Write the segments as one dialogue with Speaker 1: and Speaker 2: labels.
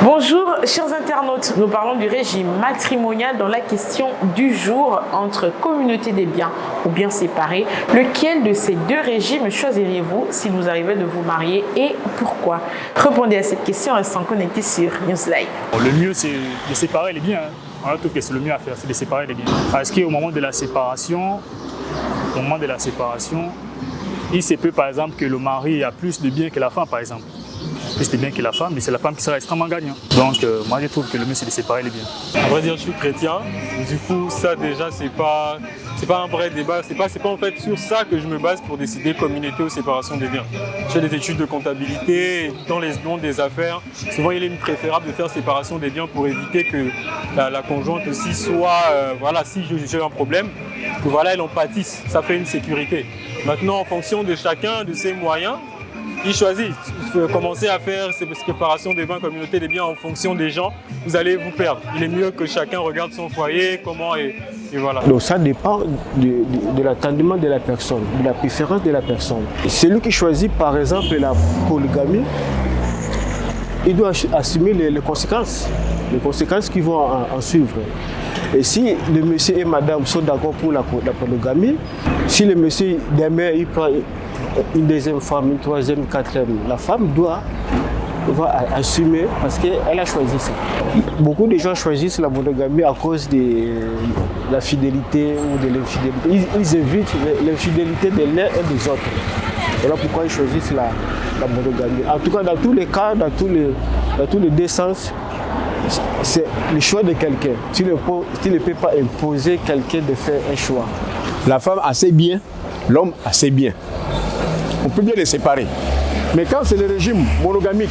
Speaker 1: Bonjour chers internautes, nous parlons du régime matrimonial dans la question du jour entre communauté des biens ou biens séparés. Lequel de ces deux régimes choisiriez-vous si vous arrivez de vous marier et pourquoi? Répondez à cette question en restant connecté sur Newslive.
Speaker 2: Le mieux c'est de séparer les biens. On trouve que c'est le mieux à faire, c'est de séparer les biens. Parce qu'au moment de la séparation, il se peut par exemple que le mari a plus de biens que la femme par exemple. Plus de biens que la femme, mais c'est la femme qui sera extrêmement gagnante. Donc moi je trouve que le mieux c'est de séparer les biens.
Speaker 3: À vrai dire, je suis chrétien, du coup ça déjà c'est pas un vrai débat, c'est pas en fait sur ça que je me base pour décider communauté ou séparation des biens. Je fais des études de comptabilité, et dans les noms des affaires, souvent il est préférable de faire séparation des biens pour éviter que la conjointe aussi soit, si j'ai un problème, que elle en pâtisse, ça fait une sécurité. Maintenant en fonction de chacun, de ses moyens, il choisit. Il faut commencer à faire ces séparations des biens, communauté des biens en fonction des gens, vous allez vous perdre. Il est mieux que chacun regarde son foyer, comment et voilà.
Speaker 4: Donc ça dépend de l'attendement de la personne, de la préférence de la personne. Celui qui choisit par exemple la polygamie, il doit assumer les conséquences qui vont en suivre. Et si le monsieur et madame sont d'accord pour la polygamie, si le monsieur demain il prend une deuxième femme, une troisième, une quatrième, la femme doit assumer parce qu'elle a choisi ça. Beaucoup de gens choisissent la monogamie à cause de la fidélité ou de l'infidélité. Ils évitent l'infidélité de l'un et des autres. Voilà pourquoi ils choisissent la monogamie. En tout cas, dans tous les cas, dans tous les deux sens, c'est le choix de quelqu'un. Tu ne peux pas imposer quelqu'un de faire un choix.
Speaker 5: La femme a ses biens, l'homme a ses biens. On peut bien les séparer. Mais quand c'est le régime monogamique,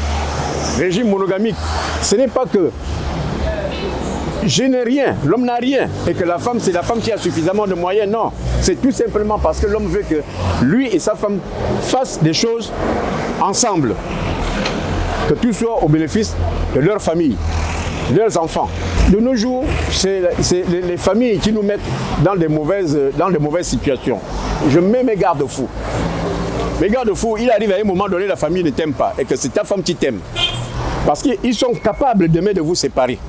Speaker 5: ce n'est pas que je n'ai rien, l'homme n'a rien, et que la femme, c'est la femme qui a suffisamment de moyens. Non, c'est tout simplement parce que l'homme veut que lui et sa femme fassent des choses ensemble. Que tout soit au bénéfice de leur famille, de leurs enfants. De nos jours, c'est les familles qui nous mettent dans des mauvaises situations. Je mets mes garde-fous. Mais garde-fou, il arrive à un moment donné, la famille ne t'aime pas et que c'est ta femme qui t'aime. Parce qu'ils sont capables demain de vous séparer.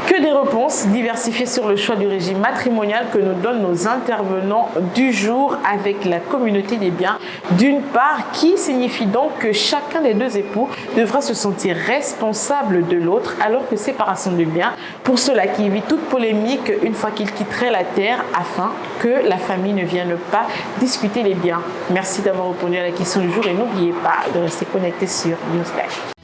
Speaker 1: Que des réponses diversifiées sur le choix du régime matrimonial que nous donnent nos intervenants du jour avec la communauté des biens. D'une part, qui signifie donc que chacun des deux époux devra se sentir responsable de l'autre, alors que séparation de biens, pour cela qui évite toute polémique une fois qu'ils quitteraient la terre, afin que la famille ne vienne pas discuter les biens. Merci d'avoir répondu à la question du jour et n'oubliez pas de rester connecté sur Newslive.